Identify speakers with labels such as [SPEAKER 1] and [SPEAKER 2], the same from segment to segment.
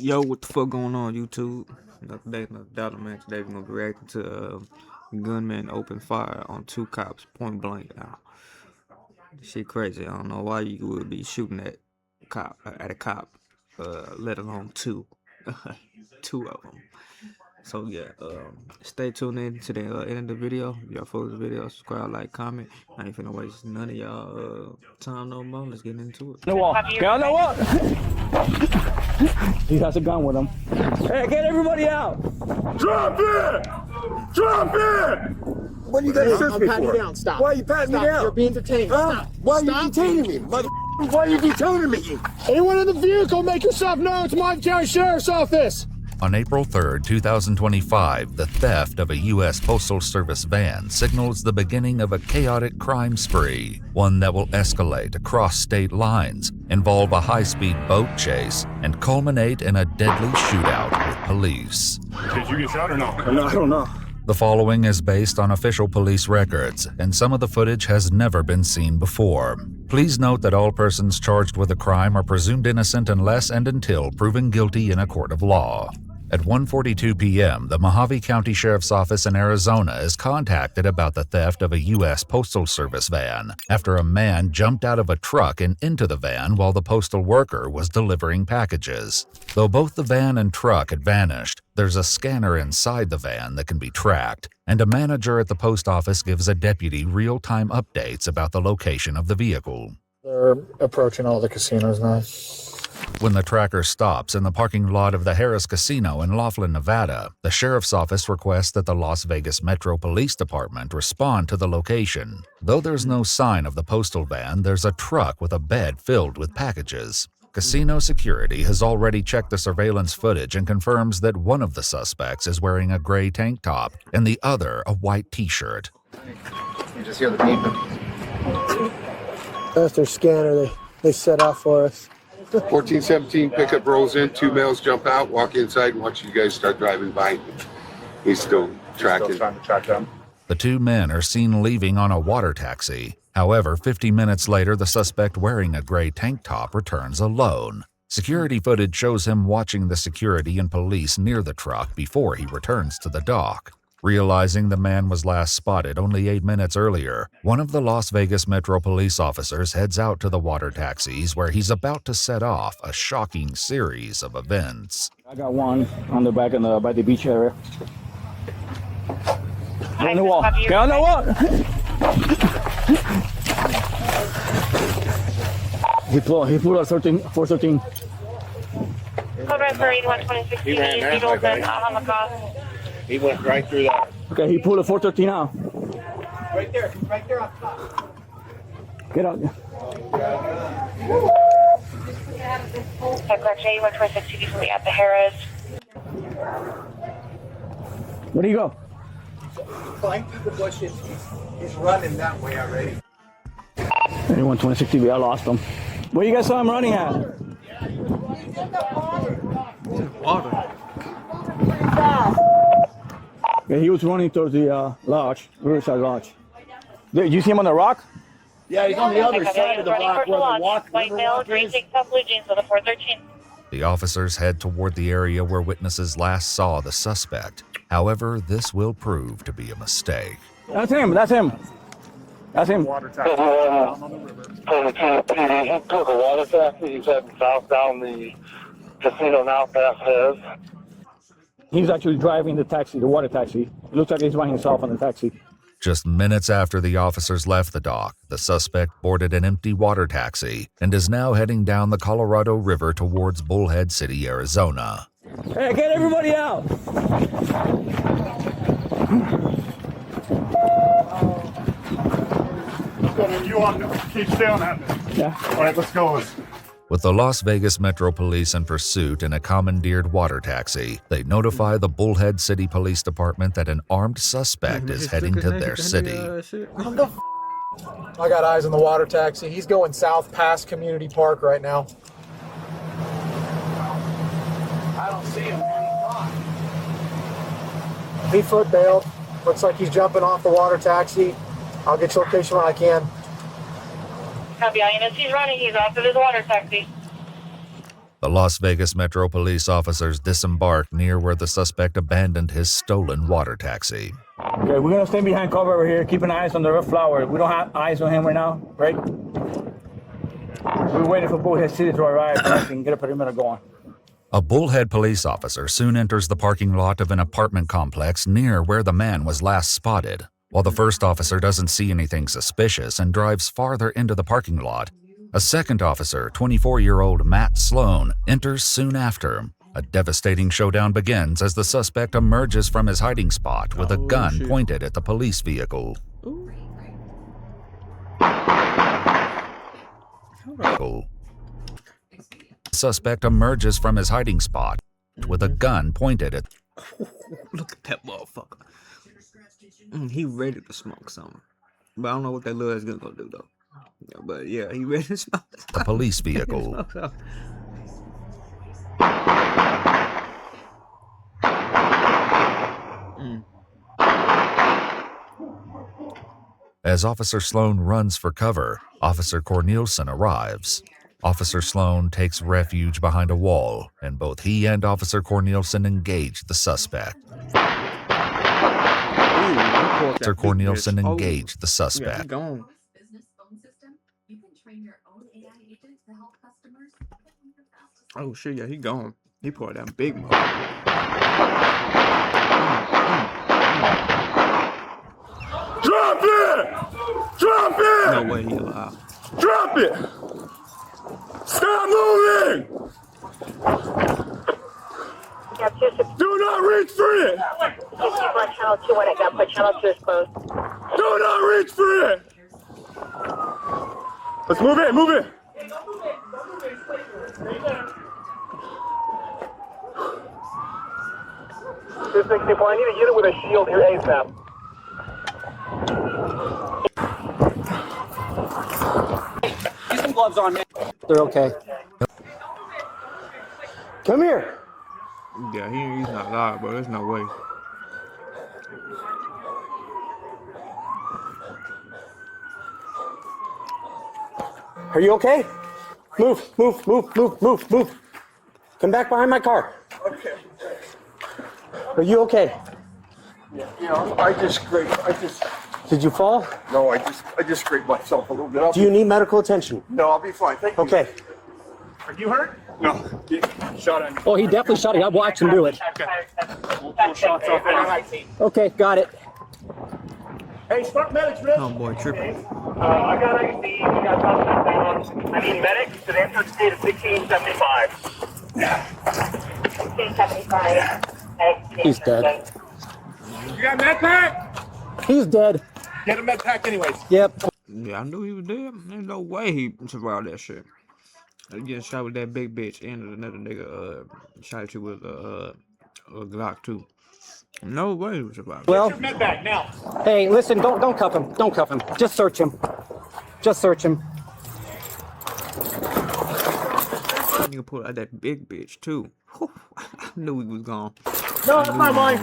[SPEAKER 1] Yo, what the fuck going on, YouTube? Another dollar man. Today we're gonna be reacting to gunman open fire on two cops point blank. Now, shit crazy. I don't know why you would be shooting at a cop, let alone two, two of them. So yeah, stay tuned in to the end of the video. If y'all follow the video, subscribe, like, comment. I ain't finna waste none of y'all time no more. Let's get into it.
[SPEAKER 2] The wall. Get on the wall. He has a gun with him. Hey, get everybody out!
[SPEAKER 3] Drop it! Drop it!
[SPEAKER 4] What are you gonna search me for?
[SPEAKER 5] You down. Stop.
[SPEAKER 4] Why are you patting me down?
[SPEAKER 5] You're being detained.
[SPEAKER 4] Huh?
[SPEAKER 5] Stop.
[SPEAKER 4] Why are
[SPEAKER 5] Stop.
[SPEAKER 4] you detaining me? Why are you detaining me?
[SPEAKER 5] Anyone in the vehicle, make yourself known to Martin County Sheriff's Office.
[SPEAKER 6] On April 3, 2025, the theft of a U.S. Postal Service van signals the beginning of a chaotic crime spree, one that will escalate across state lines, involve a high-speed boat chase, and culminate in a deadly shootout with police.
[SPEAKER 3] Did you get shot or no?
[SPEAKER 4] No, I don't know.
[SPEAKER 6] The following is based on official police records, and some of the footage has never been seen before. Please note that all persons charged with a crime are presumed innocent unless and until proven guilty in a court of law. At 1:42 p.m., the Mojave County Sheriff's Office in Arizona is contacted about the theft of a U.S. Postal Service van after a man jumped out of a truck and into the van while the postal worker was delivering packages. Though both the van and truck had vanished, there's a scanner inside the van that can be tracked, and a manager at the post office gives a deputy real-time updates about the location of the vehicle.
[SPEAKER 5] They're approaching all the casinos now.
[SPEAKER 6] When the tracker stops in the parking lot of the Harris Casino in Laughlin, Nevada, the sheriff's office requests that the Las Vegas Metro Police Department respond to the location. Though there's no sign of the postal van, there's a truck with a bed filled with packages. Casino security has already checked the surveillance footage and confirms that one of the suspects is wearing a gray tank top and the other a white t-shirt.
[SPEAKER 4] You just hear the beeping.
[SPEAKER 5] That's their scanner they set out for us.
[SPEAKER 7] 1417 pickup rolls in, two males jump out, walk inside, and watch you guys start driving by. He's still tracking.
[SPEAKER 3] Still trying to track them.
[SPEAKER 6] The two men are seen leaving on a water taxi. However, 50 minutes later, the suspect wearing a gray tank top returns alone. Security footage shows him watching the security and police near the truck before he returns to the dock. Realizing the man was last spotted only 8 minutes earlier, one of the Las Vegas Metro police officers heads out to the water taxis where he's about to set off a shocking series of events.
[SPEAKER 2] I got one on the back by the beach area. Get on the wall. Get on the wall. He pulled a 413.
[SPEAKER 8] Cobra for 8126.
[SPEAKER 3] He ran that, my guy. He went right through that.
[SPEAKER 2] Okay, he pulled a 413 out.
[SPEAKER 5] Right there on top.
[SPEAKER 2] Get out.
[SPEAKER 8] Correction, 8126. TV from at the Harris.
[SPEAKER 2] Where do you go?
[SPEAKER 4] Flying through the bushes. He's running that way already.
[SPEAKER 2] 8126 TV, I lost him. Where you guys saw him running at?
[SPEAKER 1] Water.
[SPEAKER 2] Yeah, he was running towards the lodge, Riverside Lodge. Did you see him on the rock?
[SPEAKER 4] Yeah, he's on the other side of the block where the
[SPEAKER 8] White male, green tank top, blue jeans with a 413.
[SPEAKER 6] The officers head toward the area where witnesses last saw the suspect. However, this will prove to be a mistake.
[SPEAKER 2] That's him. That's him. That's him.
[SPEAKER 3] Water taxi.
[SPEAKER 9] He took a water taxi. He's heading south down the casino now past his.
[SPEAKER 2] He's actually driving the taxi, the water taxi. It looks like he's by himself on the taxi.
[SPEAKER 6] Just minutes after the officers left the dock, the suspect boarded an empty water taxi and is now heading down the Colorado River towards Bullhead City, Arizona.
[SPEAKER 2] Hey, get everybody out!
[SPEAKER 3] You on? Keep staring at me.
[SPEAKER 2] Yeah.
[SPEAKER 3] All right, let's go.
[SPEAKER 6] With the Las Vegas Metro Police in pursuit in a commandeered water taxi, they notify the Bullhead City Police Department that an armed suspect is heading to their city.
[SPEAKER 5] I got eyes on the water taxi. He's going south past Community Park right now. I don't see him. He foot bailed. Looks like he's jumping off the water taxi. I'll get your location when I can.
[SPEAKER 8] Copy, INS, he's running. He's off of his water taxi.
[SPEAKER 6] The Las Vegas Metro Police officers disembark near where the suspect abandoned his stolen water taxi.
[SPEAKER 2] Okay, we're gonna stay behind cover over here, keeping eyes on the red flower. We don't have eyes on him right now, right? We're waiting for Bullhead City to arrive so we can get a perimeter going.
[SPEAKER 6] A Bullhead police officer soon enters the parking lot of an apartment complex near where the man was last spotted. While the first officer doesn't see anything suspicious and drives farther into the parking lot, a second officer, 24-year-old Matt Sloan, enters soon after. A devastating showdown begins as the suspect emerges from his hiding spot with a gun pointed at the police vehicle. The suspect emerges from his hiding spot with a gun pointed at.
[SPEAKER 1] Look at that motherfucker. He ready to smoke something. But I don't know what that little ass gun gonna do though. Yeah, but yeah, he ready to smoke
[SPEAKER 6] The police vehicle. As Officer Sloan runs for cover, Officer Cornelison arrives. Officer Sloan takes refuge behind a wall, and both he and Officer Cornelison engage the suspect. Officer Cornelison engaged the suspect.
[SPEAKER 1] Yeah, gone. Oh shit, yeah, he gone. He pulled that big move.
[SPEAKER 2] Drop it! Drop it!
[SPEAKER 1] No way he alive.
[SPEAKER 2] Drop it! Stop moving! Do not reach for it!
[SPEAKER 8] Channel 2 when it got put. Channel 2 is closed.
[SPEAKER 2] Do not reach for it! Let's move it, move it!
[SPEAKER 9] 264, I need a unit with a shield here ASAP.
[SPEAKER 5] Use some gloves on, man. They're okay. Come here.
[SPEAKER 1] Yeah, he's not alive, bro. There's no way.
[SPEAKER 5] Are you okay? Move, move, move, move, move, move. Come back behind my car.
[SPEAKER 2] Okay.
[SPEAKER 5] Are you okay?
[SPEAKER 2] Yeah, I just scraped.
[SPEAKER 5] Did you fall?
[SPEAKER 2] No, I just scraped myself a little bit.
[SPEAKER 5] Do you need medical attention?
[SPEAKER 2] No, I'll be fine. Thank you.
[SPEAKER 5] Okay.
[SPEAKER 2] Are you hurt? No. Shot at me.
[SPEAKER 5] Oh, he definitely shot it. I watched him do it.
[SPEAKER 2] Pull shots off it.
[SPEAKER 5] Okay, got it.
[SPEAKER 2] Hey, start medics, Rich.
[SPEAKER 1] Oh boy, tripping.
[SPEAKER 9] I got IC, we got something down. I need medics to the entrance gate of 1675.
[SPEAKER 8] 1675.
[SPEAKER 5] He's dead.
[SPEAKER 2] You got med pack?
[SPEAKER 5] He's dead.
[SPEAKER 2] Get a med pack anyways.
[SPEAKER 5] Yep.
[SPEAKER 1] Yeah, I knew he was dead. There's no way he survived that shit. He getting shot with that big bitch and another nigga shot at you with a Glock too. No way he would survive.
[SPEAKER 5] Well,
[SPEAKER 2] Med pack now.
[SPEAKER 5] hey, listen, don't cuff him. Don't cuff him. Just search him. Just search him.
[SPEAKER 1] Nigga pulled out that big bitch too. Whew, I knew he was gone.
[SPEAKER 2] No, that's not mine.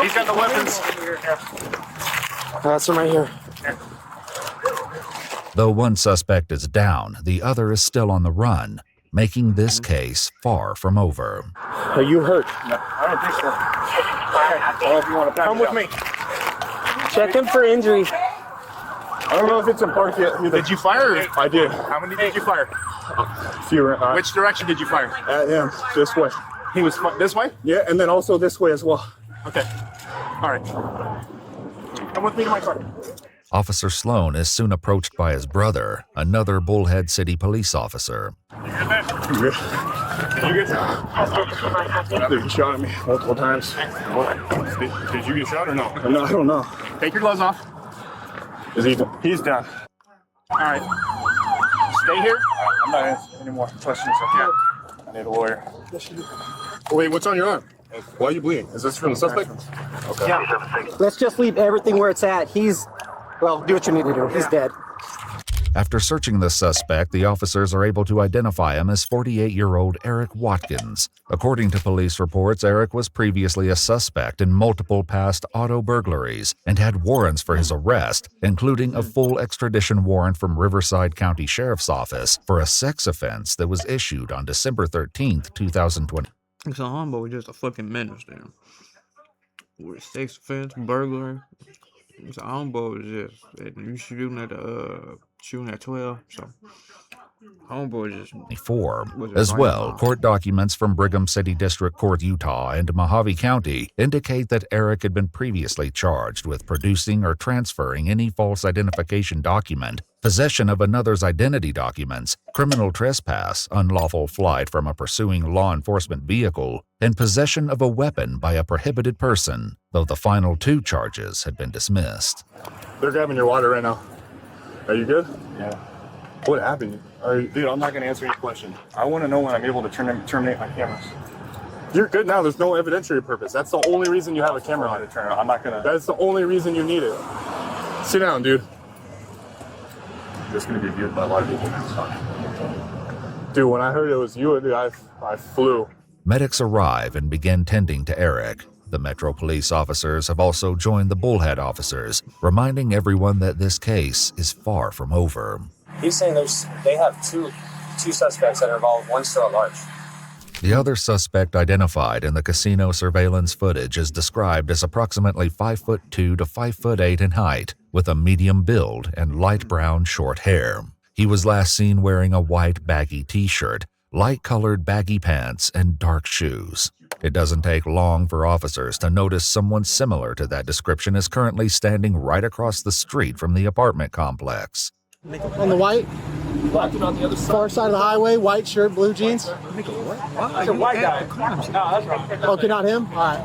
[SPEAKER 9] He's got the weapons.
[SPEAKER 5] That's him right here.
[SPEAKER 6] Though one suspect is down, the other is still on the run, making this case far from over.
[SPEAKER 5] Are you hurt?
[SPEAKER 2] I don't think so. Well, if you want to come with me.
[SPEAKER 5] Check him for injury.
[SPEAKER 2] I don't know if it's in park yet. Did you fire? I did.
[SPEAKER 9] How many did you fire?
[SPEAKER 2] Few.
[SPEAKER 9] Which direction did you fire?
[SPEAKER 2] At him. This way.
[SPEAKER 9] He was this way?
[SPEAKER 2] Yeah, and then also this way as well.
[SPEAKER 9] Okay. All right. Come with me to my car.
[SPEAKER 6] Officer Sloan is soon approached by his brother, another Bullhead City police officer.
[SPEAKER 2] You good? You good? He shot at me multiple times.
[SPEAKER 9] Did you get shot or no?
[SPEAKER 2] No, I don't know.
[SPEAKER 9] Take your gloves off.
[SPEAKER 2] Is he? He's done.
[SPEAKER 9] All right. Stay here.
[SPEAKER 2] I'm not answering any more questions. I need a lawyer. Wait, what's on your arm? Why are you bleeding? Is this from the suspect? Okay.
[SPEAKER 5] Yeah. Let's just leave everything where it's at. Well, do what you need to do. He's dead.
[SPEAKER 6] After searching the suspect, the officers are able to identify him as 48-year-old Eric Watkins. According to police reports, Eric was previously a suspect in multiple past auto burglaries and had warrants for his arrest, including a full extradition warrant from Riverside County Sheriff's Office for a sex offense that was issued on December 13, 2020.
[SPEAKER 1] So homeboy was just a fucking menace then. With sex offense, burglary. So homeboy was just you shooting at 12. So homeboy just
[SPEAKER 6] 24.
[SPEAKER 1] was
[SPEAKER 6] As
[SPEAKER 1] right
[SPEAKER 6] well,
[SPEAKER 1] on.
[SPEAKER 6] court documents from Brigham City District Court, Utah, and Mojave County indicate that Eric had been previously charged with producing or transferring any false identification document, possession of another's identity documents, criminal trespass, unlawful flight from a pursuing law enforcement vehicle, and possession of a weapon by a prohibited person, though the final 2 charges had been dismissed.
[SPEAKER 2] They're grabbing your water right now. Are you good? Yeah. What happened?
[SPEAKER 10] Dude, I'm not going to answer any questions. I want to know when I'm able to terminate my cameras.
[SPEAKER 2] You're good now. There's no evidentiary purpose. That's the only reason you have a camera on.
[SPEAKER 10] I'm not going to.
[SPEAKER 2] That's the only reason you need it. Sit down, dude.
[SPEAKER 10] It's going to be viewed by a lot of people.
[SPEAKER 2] Dude, when I heard it was you, dude, I flew.
[SPEAKER 6] Medics arrive and begin tending to Eric. The Metro Police officers have also joined the Bullhead officers, reminding everyone that this case is far from over.
[SPEAKER 5] He's saying they have two suspects that are involved. One's still at large.
[SPEAKER 6] The other suspect identified in the casino surveillance footage is described as approximately 5'2" to 5'8" in height, with a medium build and light brown short hair. He was last seen wearing a white baggy t-shirt, light-colored baggy pants, and dark shoes. It doesn't take long for officers to notice someone similar to that description is currently standing right across the street from the apartment complex.
[SPEAKER 11] On the white, on the other far side of the highway, white shirt, blue jeans.
[SPEAKER 5] It's a white guy. No, that's right.
[SPEAKER 11] Okay, not him. All right.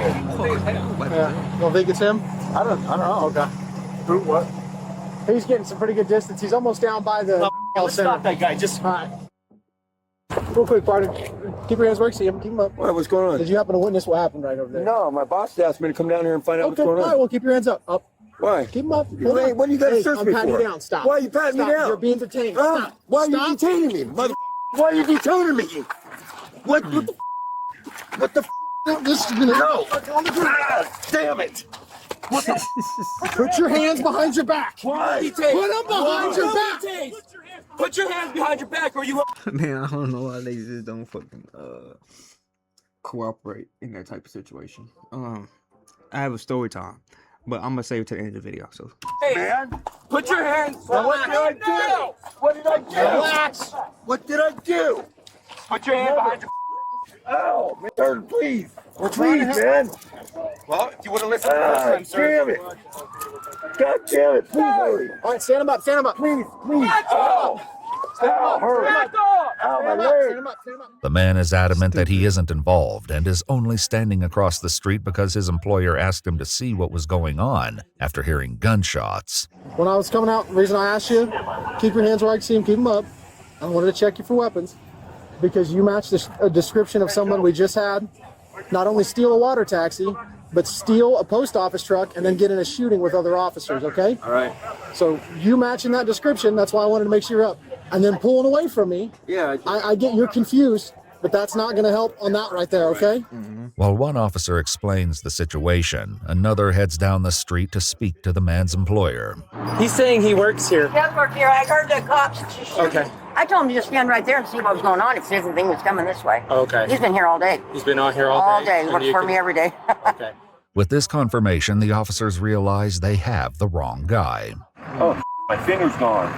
[SPEAKER 11] Yeah. Don't think it's him? I don't know. Okay.
[SPEAKER 2] Who? What?
[SPEAKER 11] He's getting some pretty good distance. He's almost down by the
[SPEAKER 5] Let's
[SPEAKER 11] center.
[SPEAKER 5] stop that guy. Just
[SPEAKER 11] All right. Real quick, partner. Keep your hands where you see him. Keep him up.
[SPEAKER 12] What's going on?
[SPEAKER 11] Did you happen to witness what happened right over there?
[SPEAKER 12] No, my boss asked me to come down here and find out
[SPEAKER 11] Okay.
[SPEAKER 12] what's going
[SPEAKER 11] All
[SPEAKER 12] on.
[SPEAKER 11] right. Well, keep your hands up. Up.
[SPEAKER 12] Why?
[SPEAKER 11] Keep them up.
[SPEAKER 12] What do you got to search
[SPEAKER 11] I'm
[SPEAKER 12] me
[SPEAKER 11] patting
[SPEAKER 12] for?
[SPEAKER 11] you down. Stop.
[SPEAKER 12] Why are you patting me
[SPEAKER 11] Stop.
[SPEAKER 12] down?
[SPEAKER 11] You're being detained.
[SPEAKER 12] Huh?
[SPEAKER 11] Stop.
[SPEAKER 12] Why are you
[SPEAKER 11] Stop.
[SPEAKER 12] detaining me, mother? Why are you detaining me? What the? What the?
[SPEAKER 11] This is gonna.
[SPEAKER 12] No! Damn it! What the?
[SPEAKER 11] Put your hands behind your back.
[SPEAKER 12] Why?
[SPEAKER 11] Put them behind your back.
[SPEAKER 5] put your hands behind your back, or you.
[SPEAKER 1] Man, I don't know why they just don't fucking cooperate in that type of situation. I have a story time, but I'm gonna save it to the end of the video. So,
[SPEAKER 5] Hey, man, put your hands.
[SPEAKER 12] What did I do? What did I do?
[SPEAKER 11] Relax.
[SPEAKER 12] What did I do?
[SPEAKER 5] Put your hands behind your.
[SPEAKER 12] Oh, man, please. Please, man.
[SPEAKER 5] Well, if you would have listened to us, I'm sorry.
[SPEAKER 12] Damn it. God damn it. Please hurry.
[SPEAKER 11] All right, stand him up. Stand him up.
[SPEAKER 12] Please, please.
[SPEAKER 11] Ow, hurry.
[SPEAKER 12] Ow, my leg.
[SPEAKER 11] Stand him up. Stand him up.
[SPEAKER 6] The man is adamant that he isn't involved and is only standing across the street because his employer asked him to see what was going on after hearing gunshots.
[SPEAKER 11] When I was coming out, the reason I asked you, keep your hands where I can see them, keep them up. I wanted to check you for weapons because you matched a description of someone we just had not only steal a water taxi, but steal a post office truck and then get in a shooting with other officers, okay?
[SPEAKER 12] All right.
[SPEAKER 11] So you matching that description, that's why I wanted to make sure you're up. And then pulling away from me,
[SPEAKER 12] Yeah.
[SPEAKER 11] I get you're confused, but that's not going to help on that right there, okay?
[SPEAKER 6] While one officer explains the situation, another heads down the street to speak to the man's employer.
[SPEAKER 5] He's saying he works here.
[SPEAKER 8] He does work here. I heard the cops.
[SPEAKER 5] Okay.
[SPEAKER 8] I told him to just stand right there and see what was going on if anything was coming this way.
[SPEAKER 5] Okay.
[SPEAKER 8] He's been here all day.
[SPEAKER 5] He's been on here all
[SPEAKER 8] All
[SPEAKER 5] day.
[SPEAKER 8] day.
[SPEAKER 5] and
[SPEAKER 8] Works
[SPEAKER 5] you
[SPEAKER 8] for
[SPEAKER 5] can-
[SPEAKER 8] me every day.
[SPEAKER 5] Okay.
[SPEAKER 6] With this confirmation, the officers realize they have the wrong guy.
[SPEAKER 10] Oh, my finger's gone.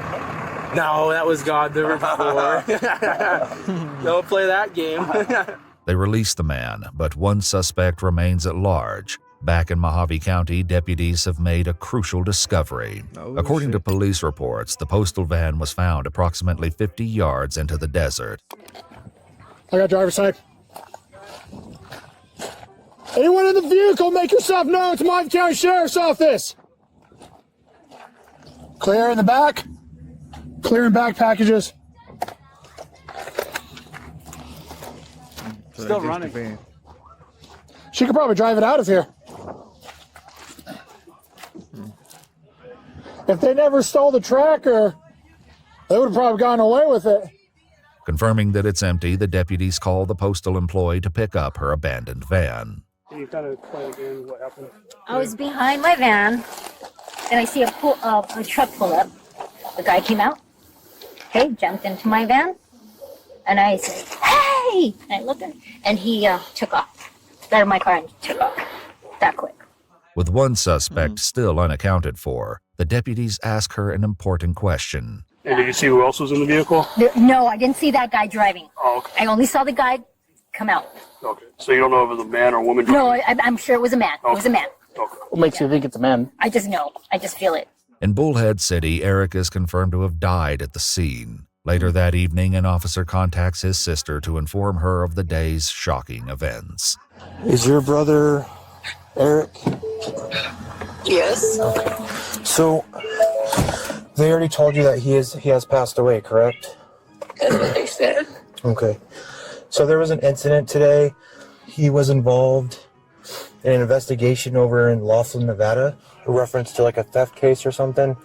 [SPEAKER 5] No, that was God the river before. Don't play that game.
[SPEAKER 6] They release the man, but one suspect remains at large. Back in Mojave County, deputies have made a crucial discovery. According to police reports, the postal van was found approximately 50 yards into the desert.
[SPEAKER 11] I got driver's side. Anyone in the vehicle, make yourself known. It's Mojave County Sheriff's Office. Clear in the back. Clear in back packages.
[SPEAKER 5] Still running.
[SPEAKER 11] She could probably drive it out of here. If they never stole the tracker, they would have probably gone away with it.
[SPEAKER 6] Confirming that it's empty, the deputies call the postal employee to pick up her abandoned van.
[SPEAKER 13] Can you kind of explain again what happened?
[SPEAKER 14] I was behind my van, and I see a truck pull up. The guy came out, okay, jumped into my van, and I said, "Hey!" And I looked at him, and he took off. Got in my car and took off that quick.
[SPEAKER 6] With one suspect still unaccounted for, the deputies ask her an important question.
[SPEAKER 13] And did you see who else was in the vehicle?
[SPEAKER 14] No, I didn't see that guy driving.
[SPEAKER 13] Oh, okay.
[SPEAKER 14] I only saw the guy come out.
[SPEAKER 13] Okay. So you don't know if it was a man or a woman driving?
[SPEAKER 14] No, I'm sure it was a man.
[SPEAKER 13] Okay.
[SPEAKER 14] It was a man.
[SPEAKER 13] Okay.
[SPEAKER 5] What makes you think it's a man?
[SPEAKER 14] I just know. I just feel it.
[SPEAKER 6] In Bullhead City, Eric is confirmed to have died at the scene. Later that evening, an officer contacts his sister to inform her of the day's shocking events.
[SPEAKER 15] Is your brother Eric?
[SPEAKER 16] Yes.
[SPEAKER 15] Okay. So, they already told you that he has passed away, correct?
[SPEAKER 16] That's what they said.
[SPEAKER 15] Okay. So there was an incident today. He was involved in an investigation over in Laughlin, Nevada, a reference to like a theft case or something.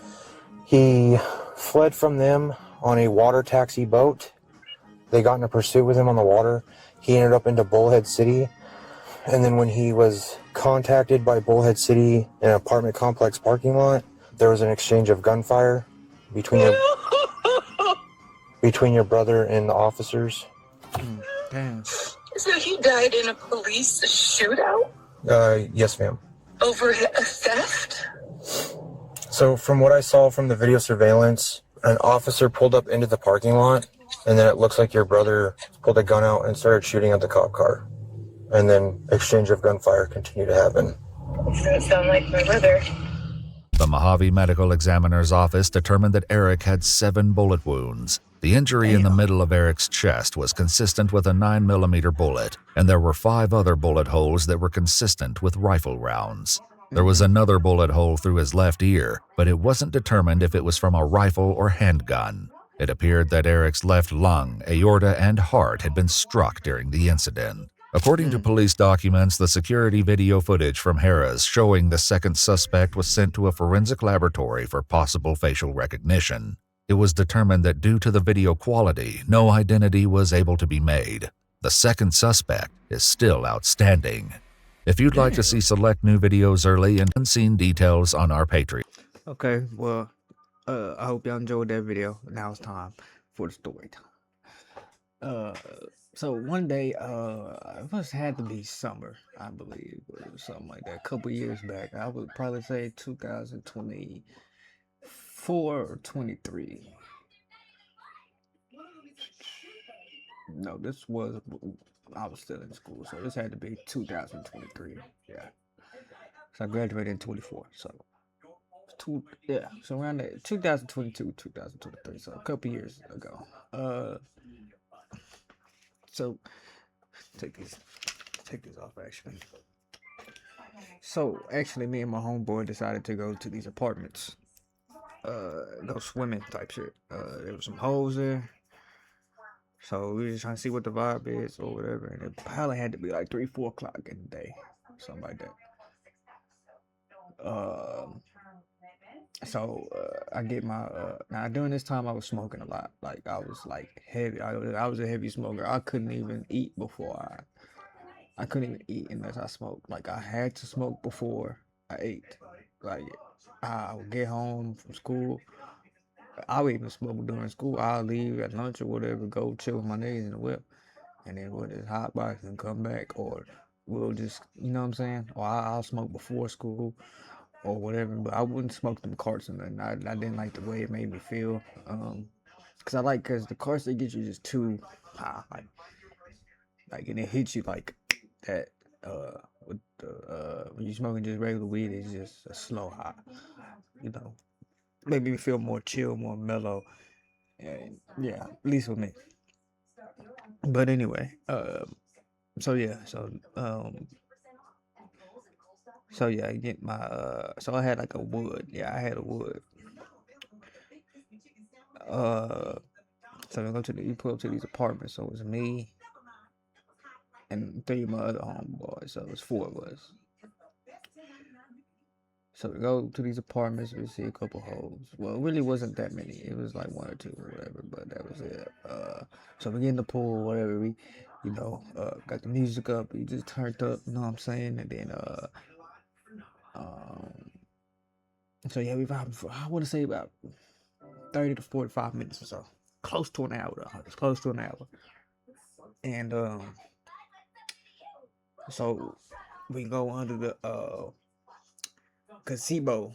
[SPEAKER 15] He fled from them on a water taxi boat. They got in a pursuit with him on the water. He ended up into Bullhead City. And then when he was contacted by Bullhead City in an apartment complex parking lot, there was an exchange of gunfire between your brother and the officers.
[SPEAKER 1] Damn.
[SPEAKER 16] So he died in a police shootout?
[SPEAKER 15] Yes, ma'am.
[SPEAKER 16] Over a theft?
[SPEAKER 15] So from what I saw from the video surveillance, an officer pulled up into the parking lot, and then it looks like your brother pulled a gun out and started shooting at the cop car. And then exchange of gunfire continued to happen.
[SPEAKER 16] Doesn't sound like my brother.
[SPEAKER 6] The Mojave Medical Examiner's office determined that Eric had 7 bullet wounds. The injury in the middle of Eric's chest was consistent with a 9mm bullet, and there were 5 other bullet holes that were consistent with rifle rounds. There was another bullet hole through his left ear, but it wasn't determined if it was from a rifle or handgun. It appeared that Eric's left lung, aorta, and heart had been struck during the incident. According to police documents, the security video footage from Harrah's showing the second suspect was sent to a forensic laboratory for possible facial recognition. It was determined that due to the video quality, no identity was able to be made. The second suspect is still outstanding. If you'd like to see select new videos early and unseen details on our Patreon.
[SPEAKER 1] Okay, well, I hope y'all enjoyed that video. Now it's time for the story time. So one day, it must had to be summer, I believe, or something like that. A couple years back, I would probably say 2024 or 23. No, I was still in school, so this had to be 2023. Yeah, so I graduated in 24. So so around that 2022, 2023. So a couple years ago. So take this off actually. So actually me and my homeboy decided to go to these apartments. Go swimming type shit. There was some holes there. So we were just trying to see what the vibe is or whatever. And it probably had to be like 3-4 o'clock in the day. Something like that. So I get my now during this time I was smoking a lot. Like I was like heavy. I was a heavy smoker. I couldn't even eat before I couldn't even eat unless I smoked. Like I had to smoke before I ate. Like I would get home from school. I would even smoke during school. I'll leave at lunch or whatever, go chill with my niggas in the whip, and then we'll just hot box and come back, or we'll just, you know what I'm saying? Or I'll smoke before school or whatever, but I wouldn't smoke them carts and nothing. I didn't like the way it made me feel, cause the carts, they get you just too high, like, and it hits you like that. With the when you smoking just regular weed, it's just a slow high, you know. Made me feel more chill, more mellow, and yeah, at least with me. But anyway, so I get my so I had like a wood. Yeah, I had a wood. So we pull up to these apartments. So it was me and 3 of my other homeboys. So it was 4 of us. So we go to these apartments, we see a couple hoes. Well, it really wasn't that many. It was like one or two or whatever, but that was it. So we get in the pool, whatever. We, got the music up. We just turned up, you know what I'm saying? And then, so yeah, we vibing for, I want to say about 30 to 45 minutes or so. Close to an hour, though. It's close to an hour. And, so we go under the, gazebo,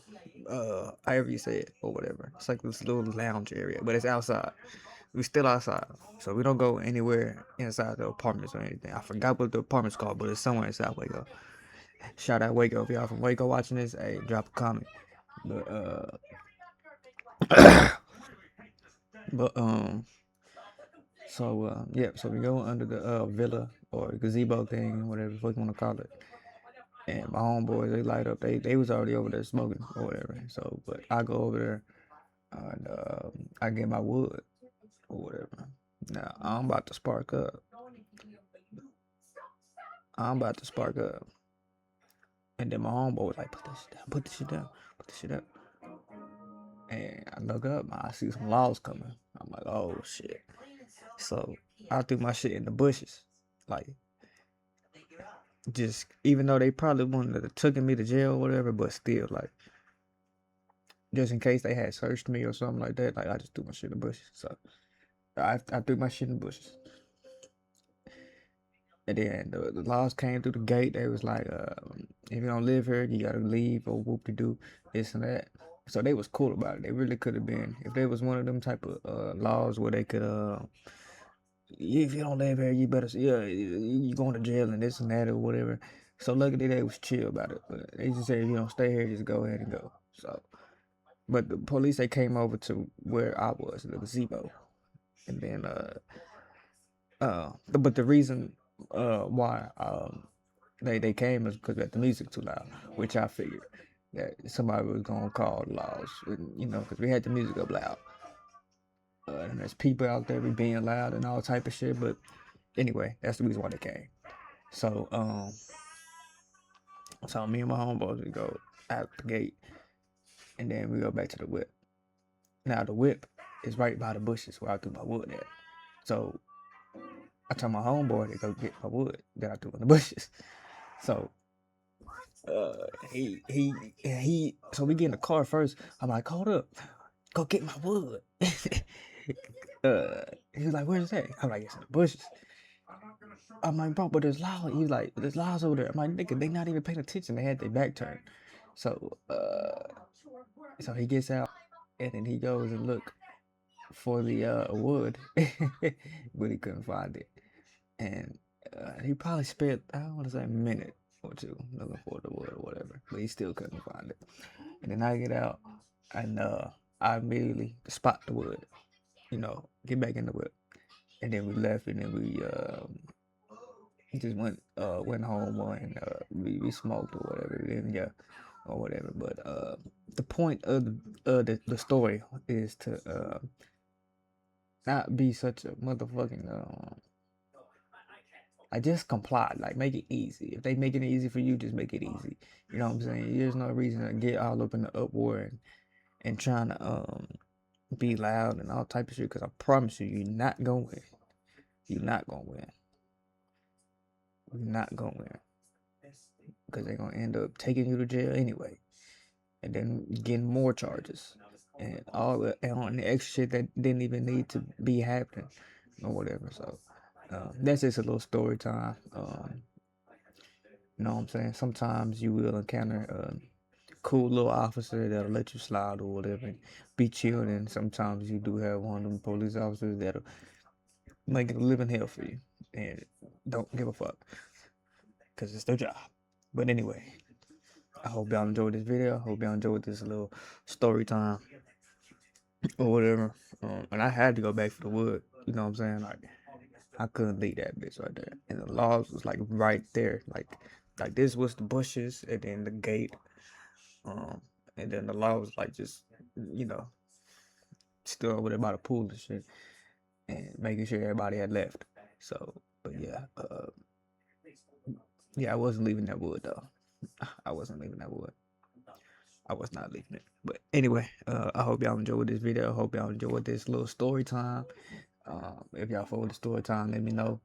[SPEAKER 1] however you say it, or whatever. It's like this little lounge area, but it's outside. We still outside, so we don't go anywhere inside the apartments or anything. I forgot what the apartment's called, but it's somewhere in South Waco. Shout out Waco. If y'all from Waco watching this, hey, drop a comment. But so we go under the villa or gazebo thing, whatever the fuck you want to call it. And my homeboys, they light up. They was already over there smoking or whatever. So, but I go over there and I get my wood or whatever. Now I'm about to spark up. And then my homeboy was like, put this shit down. And I look up, I see some laws coming. I'm like, oh shit. So I threw my shit in the bushes. Like, just, even though they probably wouldn't have taken me to jail or whatever, but still, like, just in case they had searched me or something like that, like, I just threw my shit in the bushes. So I threw my shit in the bushes. And then the laws came through the gate. They was like, if you don't live here, you gotta leave, or whoop-de-doo, this and that. So they was cool about it. They really could have been, if there was one of them type of laws where they could, if you don't live here, you better, you going to jail and this and that or whatever. So luckily they was chill about it. But they just said, if you don't stay here, just go ahead and go. So, but the police, they came over to where I was, the gazebo. And then, but the reason why they came is because the music too loud, which I figured that somebody was gonna call the laws, because we had the music up loud. And there's people out there being loud and all type of shit, but anyway, that's the reason why they came. So so me and my homeboys, we go out the gate, and then we go back to the whip. Now the whip is right by the bushes where I threw my wood at. So I told my homeboy to go get my wood that I threw in the bushes. So so we get in the car first. I'm like, hold up, go get my wood. He was like, where's that? I'm like, it's in the bushes. I'm like, bro, but there's loud. He's like, there's loud over there. I'm like, nigga, they not even paying attention. They had their back turned. So so he gets out and then he goes and look for the wood, but he couldn't find it. And he probably spent, I don't want to say a minute or two looking for the wood or whatever, but he still couldn't find it. And then I get out and I immediately spot the wood, get back in the whip. And then we left, and then we just went home and we smoked or whatever, and or whatever. But the point of the story is to not be such a motherfucking I just comply, like make it easy. If they making it easy for you, just make it easy. You know what I'm saying? There's no reason to get all up in the uproar and trying to be loud and all type of shit, because I promise you, you're not gonna win. You're not gonna win. You're not gonna win, because they're gonna end up taking you to jail anyway, and then getting more charges and all the extra shit that didn't even need to be happening or whatever. So that's just a little story time. You know what I'm saying? Sometimes you will encounter a cool little officer that'll let you slide or whatever and be chill, and sometimes you do have one of them police officers that'll make it a living hell for you and don't give a fuck, because it's their job. But anyway, I hope y'all enjoyed this video. I hope y'all enjoyed this little story time or whatever. And I had to go back for the wood. You know what I'm saying? Like, I couldn't leave that bitch right there. And the laws was like right there. Like this was the bushes, and then the gate. And then the law was like just, still over there by the pool and shit, and making sure everybody had left. So, but yeah, I wasn't leaving that wood though. I wasn't leaving that wood. I was not leaving it. But anyway, I hope y'all enjoyed this video. I hope y'all enjoyed this little story time. If y'all follow the story time, let me know.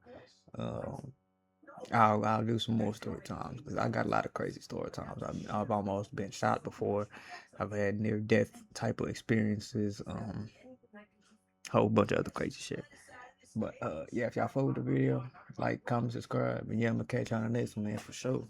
[SPEAKER 1] I'll do some more story times because I got a lot of crazy story times. I've almost been shot before. I've had near death type of experiences. Whole bunch of other crazy shit. But yeah, if y'all follow the video, like, comment, subscribe, and yeah, I'm gonna catch y'all on the next one, man, for sure.